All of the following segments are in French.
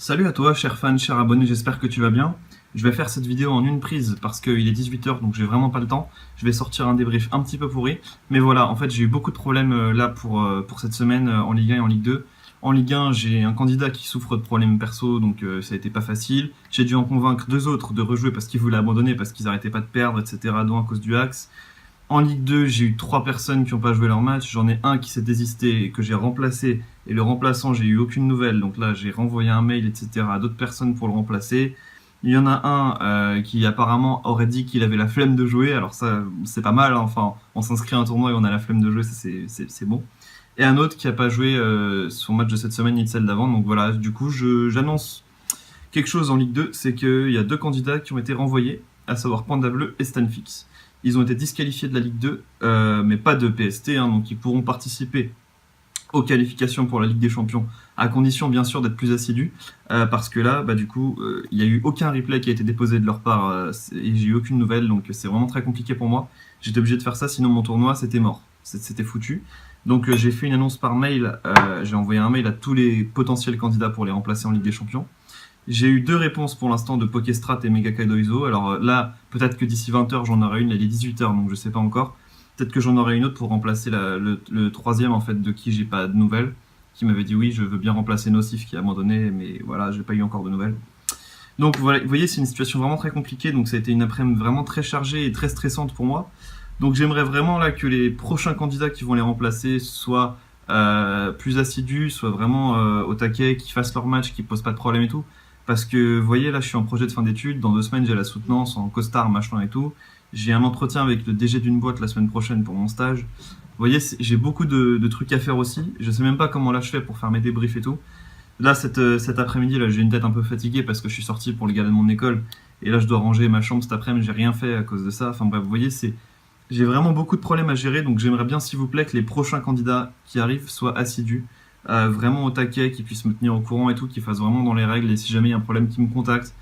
Salut à toi, cher fan, cher abonné, j'espère que tu vas bien. Je vais faire cette vidéo en une prise parce qu'il est 18h, donc j'ai vraiment pas le temps. Je vais sortir un débrief un petit peu pourri. Mais voilà, en fait, j'ai eu beaucoup de problèmes là pour cette semaine en Ligue 1 et en Ligue 2. En Ligue 1, j'ai un candidat qui souffre de problèmes perso, donc ça a été pas facile. J'ai dû en convaincre deux autres de rejouer parce qu'ils voulaient abandonner, parce qu'ils arrêtaient pas de perdre, etc. dont à cause du Axe. En Ligue 2, j'ai eu trois personnes qui n'ont pas joué leur match. J'en ai un qui s'est désisté et que j'ai remplacé. Et le remplaçant, j'ai eu aucune nouvelle. Donc là, j'ai renvoyé un mail, etc. à d'autres personnes pour le remplacer. Il y en a un qui apparemment aurait dit qu'il avait la flemme de jouer. Alors ça, c'est pas mal, hein. Enfin, on s'inscrit à un tournoi et on a la flemme de jouer, ça c'est bon. Et un autre qui a pas joué son match de cette semaine ni de celle d'avant. Donc voilà, du coup, j'annonce quelque chose en Ligue 2, c'est qu'il y a deux candidats qui ont été renvoyés, à savoir Panda Bleu et Stanfix. Ils ont été disqualifiés de la Ligue 2, mais pas de PST, hein, donc ils pourront participer aux qualifications pour la Ligue des Champions, à condition bien sûr d'être plus assidus, parce que là, du coup, il n'y a eu aucun replay qui a été déposé de leur part, et j'ai eu aucune nouvelle, donc c'est vraiment très compliqué pour moi. J'étais obligé de faire ça, sinon mon tournoi, c'était mort, c'était foutu. Donc j'ai fait une annonce par mail, j'ai envoyé un mail à tous les potentiels candidats pour les remplacer en Ligue des Champions. J'ai eu deux réponses pour l'instant de Pokestrat et Mega Kaidoizo. Alors là, peut-être que d'ici 20h, j'en aurai une. Là, il est 18h, donc je sais pas encore. Peut-être que j'en aurai une autre pour remplacer le troisième, en fait, de qui j'ai pas de nouvelles. Qui m'avait dit oui, je veux bien remplacer Nocif qui a abandonné, mais voilà, j'ai pas eu encore de nouvelles. Donc voilà, vous voyez, c'est une situation vraiment très compliquée. Donc ça a été une après-midi vraiment très chargée et très stressante pour moi. Donc j'aimerais vraiment là que les prochains candidats qui vont les remplacer soient plus assidus, soient vraiment au taquet, qu'ils fassent leur match, qu'ils posent pas de problème et tout. Parce que, vous voyez, là, je suis en projet de fin d'études. Dans 2 semaines, j'ai la soutenance en costard, machin et tout. J'ai un entretien avec le DG d'une boîte la semaine prochaine pour mon stage. Vous voyez, j'ai beaucoup de trucs à faire aussi. Je sais même pas comment là je fais pour faire mes débriefs et tout. Là, cet après-midi, là, j'ai une tête un peu fatiguée parce que je suis sorti pour le gala de mon école. Et là, je dois ranger ma chambre cet après-midi. J'ai rien fait à cause de ça. Enfin bref, vous voyez, j'ai vraiment beaucoup de problèmes à gérer. Donc j'aimerais bien, s'il vous plaît, que les prochains candidats qui arrivent soient assidus. Vraiment au taquet, qui puissent me tenir au courant et tout, qui fassent vraiment dans les règles, et si jamais il y a un problème, qui me contactent.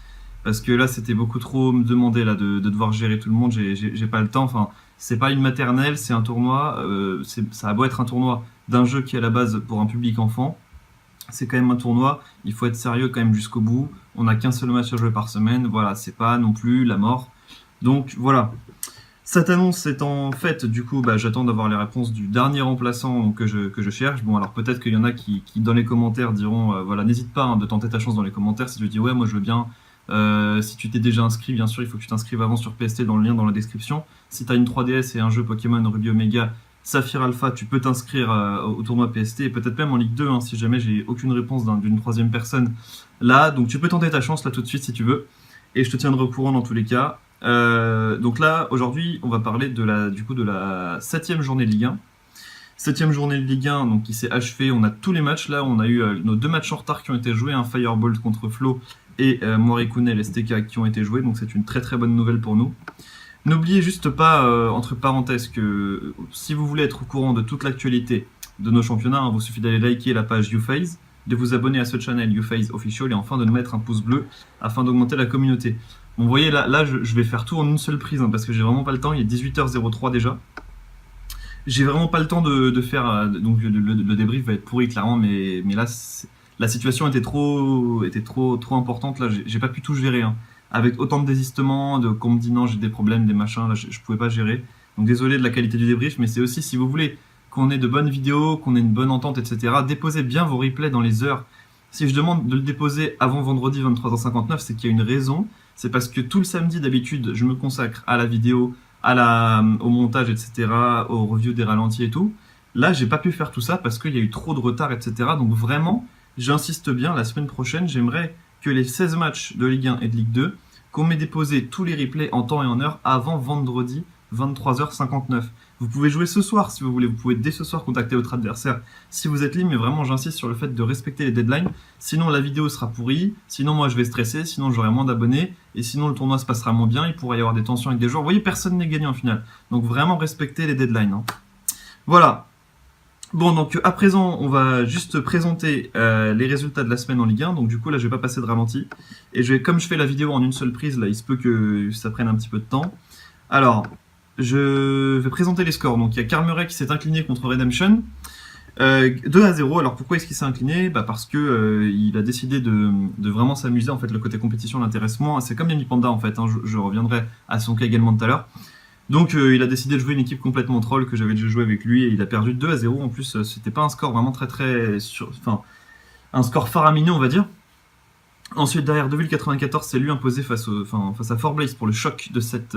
Parce que là, c'était beaucoup trop me demander là, de devoir gérer tout le monde, j'ai pas le temps. Enfin, c'est pas une maternelle, c'est un tournoi. Ça a beau être un tournoi d'un jeu qui est à la base pour un public enfant, c'est quand même un tournoi, il faut être sérieux quand même jusqu'au bout. On n'a qu'un seul match à jouer par semaine, voilà, c'est pas non plus la mort. Donc voilà. Cette annonce étant faite, du coup, j'attends d'avoir les réponses du dernier remplaçant que je cherche. Bon, alors peut-être qu'il y en a qui dans les commentaires diront, voilà, n'hésite pas, hein, de tenter ta chance dans les commentaires. Si tu dis ouais, moi je veux bien. Si tu t'es déjà inscrit, bien sûr, il faut que tu t'inscrives avant sur PST dans le lien dans la description. Si tu as une 3DS et un jeu Pokémon Ruby Omega Saphir Alpha, tu peux t'inscrire au tournoi PST et peut-être même en Ligue 2, hein, si jamais j'ai aucune réponse d'une troisième personne là. Donc tu peux tenter ta chance là tout de suite si tu veux. Et je te tiendrai au courant dans tous les cas. Donc là, aujourd'hui, on va parler de la 7e journée de Ligue 1. 7e journée de Ligue 1 donc, qui s'est achevée. On a tous les matchs là. On a eu nos deux matchs en retard qui ont été joués, un Firebolt contre Flo et Morikune STK qui ont été joués. Donc c'est une très très bonne nouvelle pour nous. N'oubliez juste pas, entre parenthèses, que si vous voulez être au courant de toute l'actualité de nos championnats, il vous suffit d'aller liker la page YouPhase, de vous abonner à ce channel YouPhase Official et enfin de nous mettre un pouce bleu afin d'augmenter la communauté. Bon, vous voyez, là je vais faire tout en une seule prise, hein, parce que j'ai vraiment pas le temps, il est 18h03 déjà. J'ai vraiment pas le temps de faire, donc le débrief va être pourri clairement, mais là, la situation était trop importante, là j'ai pas pu tout gérer, hein. Avec autant de désistements, qu'on me dit non, j'ai des problèmes, des machins, là je pouvais pas gérer. Donc désolé de la qualité du débrief, mais c'est aussi, si vous voulez qu'on ait de bonnes vidéos, qu'on ait une bonne entente, etc., déposez bien vos replays dans les heures. Si je demande de le déposer avant vendredi 23h59, c'est qu'il y a une raison. C'est parce que tout le samedi, d'habitude, je me consacre à la vidéo, au montage, etc., au review des ralentis et tout. Là, j'ai pas pu faire tout ça parce qu'il y a eu trop de retard, etc. Donc vraiment, j'insiste bien, la semaine prochaine, j'aimerais que les 16 matchs de Ligue 1 et de Ligue 2, qu'on m'ait déposé tous les replays en temps et en heure avant vendredi 23h59. Vous pouvez jouer ce soir si vous voulez, vous pouvez dès ce soir contacter votre adversaire si vous êtes libre, mais vraiment j'insiste sur le fait de respecter les deadlines, sinon la vidéo sera pourrie, sinon moi je vais stresser, sinon j'aurai moins d'abonnés, et sinon le tournoi se passera moins bien, il pourrait y avoir des tensions avec des joueurs. Vous voyez, personne n'est gagnant en finale, donc vraiment respecter les deadlines, hein. Voilà. Bon, donc à présent, on va juste présenter les résultats de la semaine en Ligue 1. Donc du coup, là, je vais pas passer de ralenti. Et comme je fais la vidéo en une seule prise, là, il se peut que ça prenne un petit peu de temps. Alors, je vais présenter les scores. Donc il y a Karl Murray qui s'est incliné contre Redemption. 2-0. Alors pourquoi est-ce qu'il s'est incliné? Parce que il a décidé de vraiment s'amuser. En fait, le côté compétition l'intéresse moins. C'est comme Yami Panda en fait. Hein, je reviendrai à son cas également tout à l'heure. Donc il a décidé de jouer une équipe complètement troll que j'avais déjà joué avec lui et il a perdu 2-0. En plus, c'était pas un score vraiment très enfin un score faramineux on va dire. Ensuite, derrière Deauville 94, c'est lui imposé face à Fort Blaze pour le choc de cette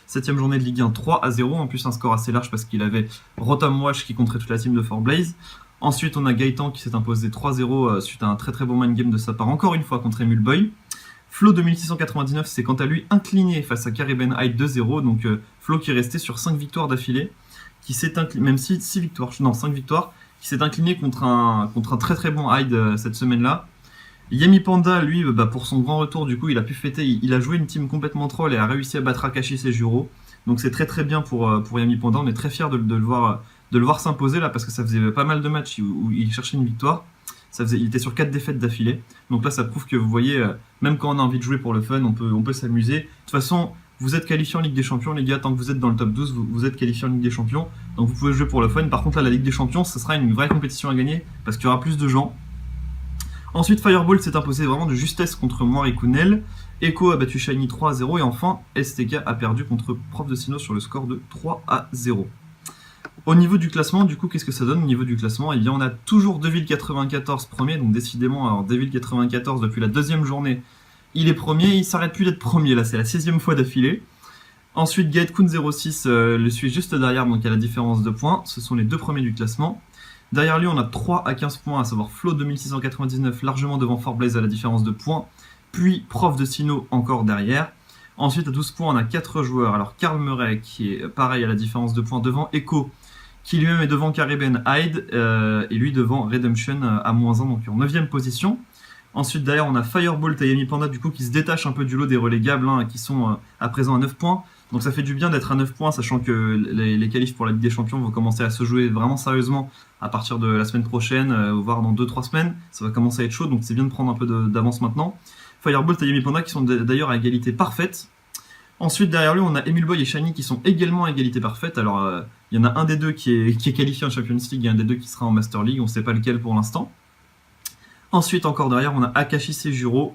7ème journée de Ligue 1, 3-0. En plus, un score assez large parce qu'il avait Rotom Wash qui compterait toute la team de Fort Blaze. Ensuite, on a Gaëtan qui s'est imposé 3-0 suite à un très très bon mind game de sa part, encore une fois contre Emule Boy. Flo 2699 s'est quant à lui incliné face à Caribbean Hyde 2-0. Donc Flo qui est resté sur 5 victoires d'affilée, qui s'est incliné, même si 6 victoires, non 5 victoires, qui s'est incliné contre un très très bon Hyde cette semaine-là. Yami Panda, lui, pour son grand retour, du coup, il a pu fêter. Il a joué une team complètement troll et a réussi à battre Akashi Sejuro. Donc c'est très très bien pour Yami Panda. On est très fiers de le voir s'imposer là parce que ça faisait pas mal de matchs où il cherchait une victoire. Il était sur 4 défaites d'affilée. Donc là, ça prouve que vous voyez, même quand on a envie de jouer pour le fun, on peut s'amuser. De toute façon, vous êtes qualifié en Ligue des Champions, les gars. Tant que vous êtes dans le top 12, vous êtes qualifié en Ligue des Champions. Donc vous pouvez jouer pour le fun. Par contre, là, la Ligue des Champions, ce sera une vraie compétition à gagner parce qu'il y aura plus de gens. Ensuite, Fireball s'est imposé vraiment de justesse contre Moir et Kunel. Echo a battu Shiny 3-0 et enfin STK a perdu contre Prof de Sino sur le score de 3-0. Au niveau du classement, du coup, qu'est-ce que ça donne au niveau du classement? Eh bien, on a toujours Deville 94 premier, donc décidément, alors Deville 94 depuis la 2ème journée, il est premier, il s'arrête plus d'être premier, là c'est la 6ème fois d'affilée. Ensuite, Gaetkun 06 le suit juste derrière, donc à la différence de points, ce sont les 2 premiers du classement. Derrière lui, on a 3 à 15 points, à savoir Flo 2699, largement devant Fort Blaze à la différence de points. Puis Prof de Sino encore derrière. Ensuite, à 12 points, on a 4 joueurs. Alors, Karl Murray, qui est pareil à la différence de points devant Echo, qui lui-même est devant Caribbean Hyde, et lui devant Redemption à -1, donc en 9ème position. Ensuite, derrière, on a Fireball et Yami Panda, du coup, qui se détachent un peu du lot des relégables, qui sont à présent à 9 points. Donc ça fait du bien d'être à 9 points, sachant que les qualifs pour la Ligue des Champions vont commencer à se jouer vraiment sérieusement à partir de la semaine prochaine, voire dans 2-3 semaines. Ça va commencer à être chaud, donc c'est bien de prendre un peu d'avance maintenant. Fireball et Yami Panda qui sont d'ailleurs à égalité parfaite. Ensuite, derrière lui, on a Emule Boy et Shiny qui sont également à égalité parfaite. Alors, il y en a un des deux qui est qualifié en Champions League et un des deux qui sera en Master League. On ne sait pas lequel pour l'instant. Ensuite, encore derrière, on a Akashi Sejuro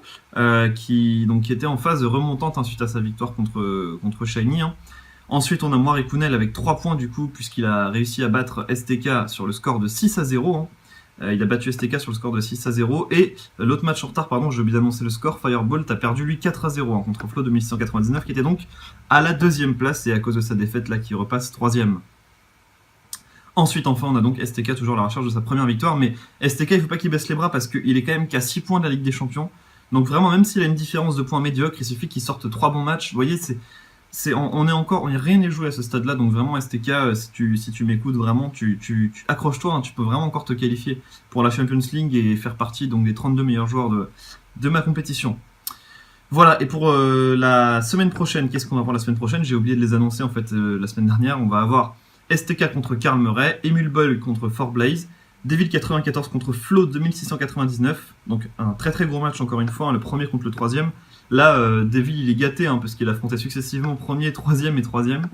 qui était en phase remontante suite à sa victoire contre Shiny. Ensuite, on a Moir et Kunel avec 3 points du coup, puisqu'il a réussi à battre STK sur le score de 6-0. Il a battu STK sur le score de 6-0. Et l'autre match en retard, j'ai oublié d'annoncer le score, Fireball a perdu lui 4-0 contre Flo 2699, qui était donc à la 2ème place, et à cause de sa défaite là, qui repasse 3ème. Ensuite, enfin, on a donc STK toujours à la recherche de sa première victoire, mais STK, il ne faut pas qu'il baisse les bras parce qu'il est quand même qu'à 6 points de la Ligue des Champions. Donc vraiment, même s'il a une différence de points médiocre, il suffit qu'il sorte 3 bons matchs. Vous voyez, rien n'est joué à ce stade-là, donc vraiment STK, si tu m'écoutes vraiment, tu accroche-toi, tu peux vraiment encore te qualifier pour la Champions League et faire partie donc des 32 meilleurs joueurs de ma compétition. Voilà, et pour la semaine prochaine, qu'est-ce qu'on va voir la semaine prochaine? J'ai oublié de les annoncer en fait la semaine dernière. On va avoir STK contre Karl Murray, Emule Boy contre Fort Blaze, Deville 94 contre Flo 2699, donc un très très gros match encore une fois, le premier contre le 3ème. Là, Deville il est gâté parce qu'il affrontait successivement premier, 3ème et 3ème.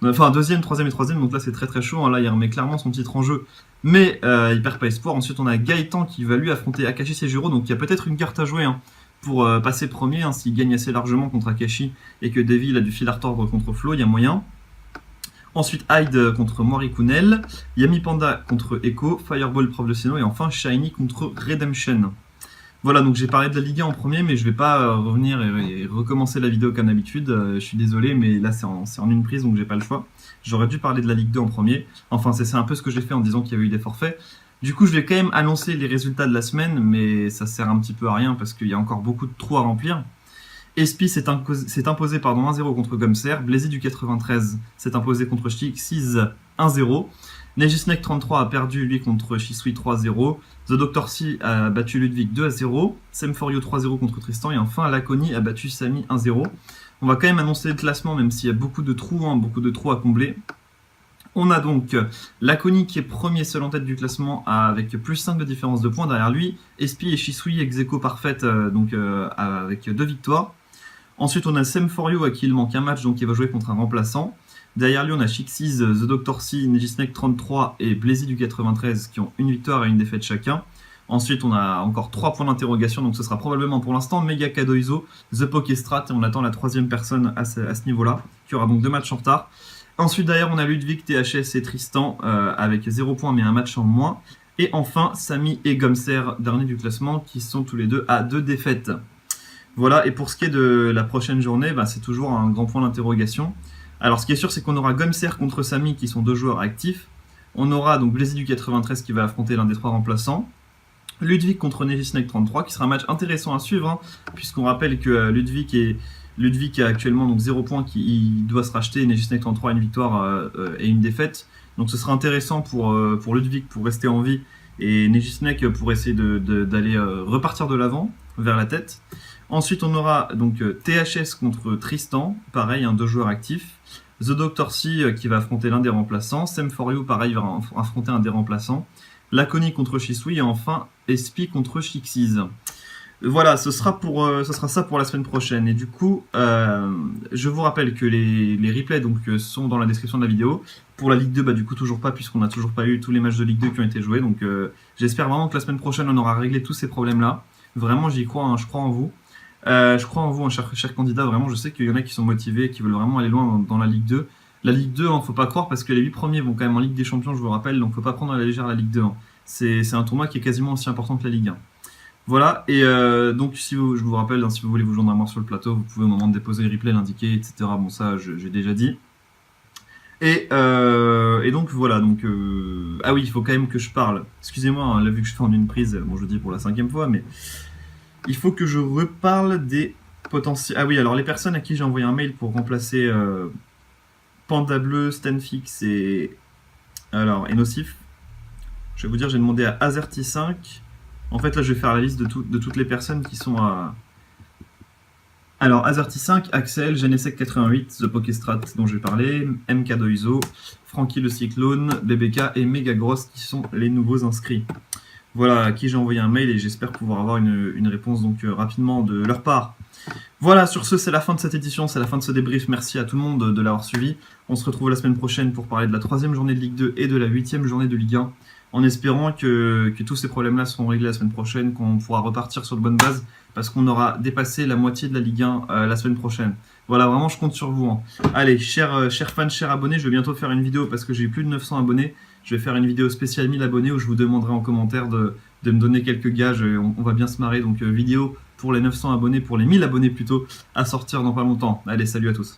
Enfin 2ème, 3ème et 3ème, donc là c'est très très chaud. Là il remet clairement son titre en jeu, mais il perd pas espoir. Ensuite on a Gaëtan qui va lui affronter Akashi Sejuro, donc il y a peut-être une carte à jouer pour passer premier s'il gagne assez largement contre Akashi et que Deville a du fil à retordre contre Flo, il y a moyen. Ensuite, Hyde contre Moir et Kunel, Yami Panda contre Echo, Fireball Prof de Sino et enfin Shiny contre Redemption. Voilà, donc j'ai parlé de la Ligue 1 en premier, mais je vais pas revenir et recommencer la vidéo comme d'habitude. Je suis désolé, mais là c'est en une prise, donc j'ai pas le choix. J'aurais dû parler de la Ligue 2 en premier. Enfin, c'est un peu ce que j'ai fait en disant qu'il y avait eu des forfaits. Du coup, je vais quand même annoncer les résultats de la semaine, mais ça sert un petit peu à rien parce qu'il y a encore beaucoup de trous à remplir. Espi s'est imposé 1-0 contre Gumser. Blazy du 93 s'est imposé contre Chixiz 1-0. Negisnek 33 a perdu lui contre Shisui 3-0. The Dr. C a battu Ludwig 2-0. Semforio 3-0 contre Tristan. Et enfin, Laconi a battu Samy 1-0. On va quand même annoncer le classement, même s'il y a beaucoup de trous à combler. On a donc Laconi qui est premier seul en tête du classement avec plus 5 de différence de points derrière lui. Espi et Shisui ex-aequo parfaite avec 2 victoires. Ensuite, on a Semforio à qui il manque un match, donc il va jouer contre un remplaçant. Derrière lui, on a Shixies, The Dr. C, Negisnake 33 et Blazy du 93 qui ont une victoire et une défaite chacun. Ensuite, on a encore 3 points d'interrogation, donc ce sera probablement pour l'instant Mega Kadoizo, The Pokestrat, et on attend la 3ème personne à ce niveau-là, qui aura donc 2 matchs en retard. Ensuite, derrière, on a Ludwig, THS et Tristan avec 0 points mais un match en moins. Et enfin, Samy et Gomser, dernier du classement, qui sont tous les deux à 2 défaites. Voilà, et pour ce qui est de la prochaine journée, bah, c'est toujours un grand point d'interrogation. Alors, ce qui est sûr, c'est qu'on aura Gomser contre Samy, qui sont 2 joueurs actifs. On aura donc Blazy du 93 qui va affronter l'un des 3 remplaçants. Ludwig contre Negisnake 33, qui sera un match intéressant à suivre, hein, puisqu'on rappelle que Ludwig a actuellement donc 0 points, il doit se racheter, Negisnake 33 a une victoire et une défaite. Donc ce sera intéressant pour Ludwig pour rester en vie, et Negisnake pour essayer d'aller repartir de l'avant, vers la tête. Ensuite on aura donc THS contre Tristan, pareil, 2 joueurs actifs. The Dr. C qui va affronter l'un des remplaçants. Sem4U, pareil, va affronter un des remplaçants. Laconi contre Shisui et enfin Espi contre Shixies. Voilà, ce sera ça pour la semaine prochaine. Et du coup, je vous rappelle que les replays donc, sont dans la description de la vidéo. Pour la Ligue 2, bah, du coup, toujours pas, puisqu'on n'a toujours pas eu tous les matchs de Ligue 2 qui ont été joués. Donc, j'espère vraiment que la semaine prochaine, on aura réglé tous ces problèmes-là. Vraiment, j'y crois, hein, je crois en vous. Je crois en vous, hein, cher candidat. Vraiment, je sais qu'il y en a qui sont motivés, qui veulent vraiment aller loin dans la Ligue 2. La Ligue 2, hein, faut pas croire, parce que les 8 premiers vont quand même en Ligue des Champions, je vous rappelle, donc faut pas prendre à la légère la Ligue 2. Hein. C'est un tournoi qui est quasiment aussi important que la Ligue 1. Voilà, et donc je vous rappelle, hein, si vous voulez vous joindre à moi sur le plateau, vous pouvez au moment de déposer le replay l'indiquer, etc. Bon, ça, j'ai déjà dit. Et donc voilà, donc ah oui, il faut quand même que je parle. Excusez-moi, hein, là vu que je fais en une prise, bon je le dis pour la 5e fois, mais il faut que je reparle des potentiels. Ah oui, alors les personnes à qui j'ai envoyé un mail pour remplacer Panda Bleu, Stanfix et Nocif. Je vais vous dire, j'ai demandé à Azerty5. En fait, là, je vais faire la liste de toutes les personnes qui sont à... Alors, Azerty5, Axel, Genesec88, The Pokestrat dont j'ai parlé, MK Doizo, Frankie le Cyclone, BBK et Megagross qui sont les nouveaux inscrits. Voilà, à qui j'ai envoyé un mail et j'espère pouvoir avoir une réponse donc rapidement de leur part. Voilà, sur ce, c'est la fin de cette édition, c'est la fin de ce débrief. Merci à tout le monde de l'avoir suivi. On se retrouve la semaine prochaine pour parler de la 3e journée de Ligue 2 et de la 8e journée de Ligue 1, en espérant que tous ces problèmes-là seront réglés la semaine prochaine, qu'on pourra repartir sur de bonnes bases, parce qu'on aura dépassé la moitié de la Ligue 1 la semaine prochaine. Voilà, vraiment, je compte sur vous. Hein. Allez, chers fans, chers abonnés, je vais bientôt faire une vidéo, parce que j'ai eu plus de 900 abonnés. Je vais faire une vidéo spéciale 1000 abonnés, où je vous demanderai en commentaire de me donner quelques gages, on va bien se marrer. Donc vidéo pour les 900 abonnés, pour les 1000 abonnés plutôt, à sortir dans pas longtemps. Allez, salut à tous.